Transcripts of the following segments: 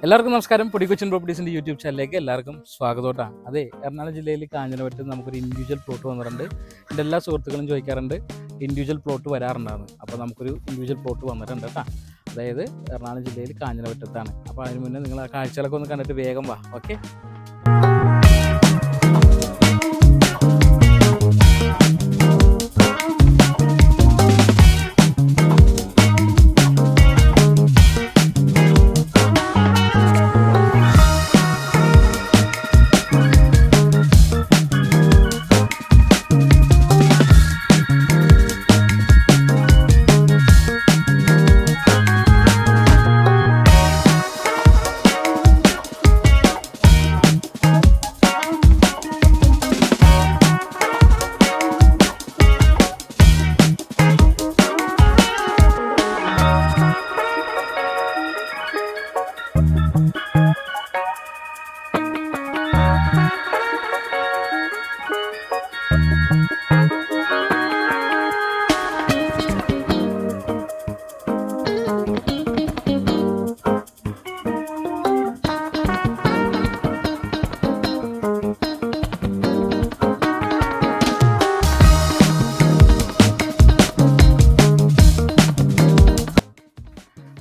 എല്ലാവർക്കും നമസ്കാരം. പൊടി കൊച്ചിൻ പ്രോപ്പർട്ടീസിൻ്റെ യൂട്യൂബ് ചാനലിലേക്ക് എല്ലാവർക്കും സ്വാഗതം. അതെ, എറണാകുളം ജില്ലയിൽ കാഞ്ഞിരപുരത്ത് നമുക്കൊരു ഇൻഡിവിജ്വൽ പ്ലോട്ട് വന്നിട്ടുണ്ട്. എൻ്റെ എല്ലാ സുഹൃത്തുക്കളും ചോദിക്കാറുണ്ട് ഇൻഡിവിജ്വൽ പ്ലോട്ട് വരാറുണ്ടാകുന്നു. അപ്പോൾ നമുക്കൊരു ഇൻഡിവിജ്വൽ പ്ലോട്ട് വന്നിട്ടുണ്ട് കേട്ടോ. അതായത് എറണാകുളം ജില്ലയിൽ കാഞ്ഞിരപുരത്താണ്. അപ്പോൾ അതിന് മുന്നേ നിങ്ങൾ ആ കാഴ്ചകളൊക്കെ ഒന്ന് കണ്ടിട്ട് വേഗം വാ. ഓക്കെ.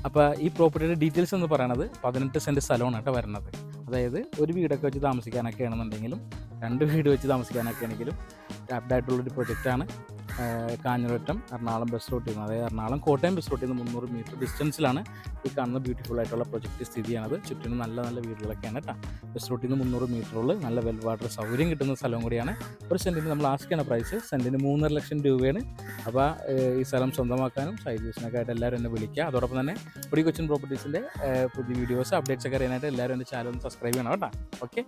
അപ്പോൾ ഈ പ്രോപ്പർട്ടിയുടെ ഡീറ്റെയിൽസ് എന്ന് പറയുന്നത് 18 സെൻറ്റ് സ്ഥലമാണ് കേട്ടോ വരുന്നത്. അതായത് ഒരു വീടൊക്കെ വെച്ച് താമസിക്കാനൊക്കെ ആണെന്നുണ്ടെങ്കിലും 2 വീട് വെച്ച് താമസിക്കാനൊക്കെ ആണെങ്കിലും ആപ്റ്റായിട്ടുള്ളൊരു പ്രൊജക്റ്റാണ്. കാഞ്ഞിരപുരം എറണാകുളം ബസ് റൂട്ടിൽ നിന്ന്, അതായത് എറണാകുളം കോട്ടയം ബസ് റൂട്ടിൽ നിന്ന് 300 മീറ്റർ ഡിസ്റ്റൻസിലാണ് ഈ കാണുന്ന ബ്യൂട്ടിഫുൾ ആയിട്ടുള്ള പ്രൊജക്റ്റ് സ്ഥിതി ചെയ്യണത്. ചുറ്റിനും നല്ല നല്ല വീടുകളൊക്കെയാണ് കേട്ടോ. ബസ് റൂട്ടിൽ നിന്ന് 300 മീറ്ററുള്ള നല്ല വെൽ വാട്ടർ സൗകര്യം കിട്ടുന്ന സ്ഥലം കൂടിയാണ്. ഒരു സെൻറ്റിന് നമ്മൾ ആസ്ക് ചെയ്യുന്ന പ്രൈസ് സെൻറ്റിന് 3.5 ലക്ഷം രൂപയാണ്. അപ്പോൾ ഈ സ്ഥലം സ്വന്തമാക്കാനും സൈഡ് യൂസിനൊക്കെ ആയിട്ട് എല്ലാവരും എന്നെ വിളിക്കുക. അതോടൊപ്പം തന്നെ പൊടി കൊച്ചിൻ പ്രോപ്പർട്ടീസിൻ്റെ പുതിയ വീഡിയോസ് അപ്ഡേറ്റ്സ് ഒക്കെ അറിയാനായിട്ട് എല്ലാവരും എൻ്റെ ചാനൽ ഒന്ന് സബ്സ്ക്രൈബ് ചെയ്യണം കേട്ടോ. ഓക്കെ.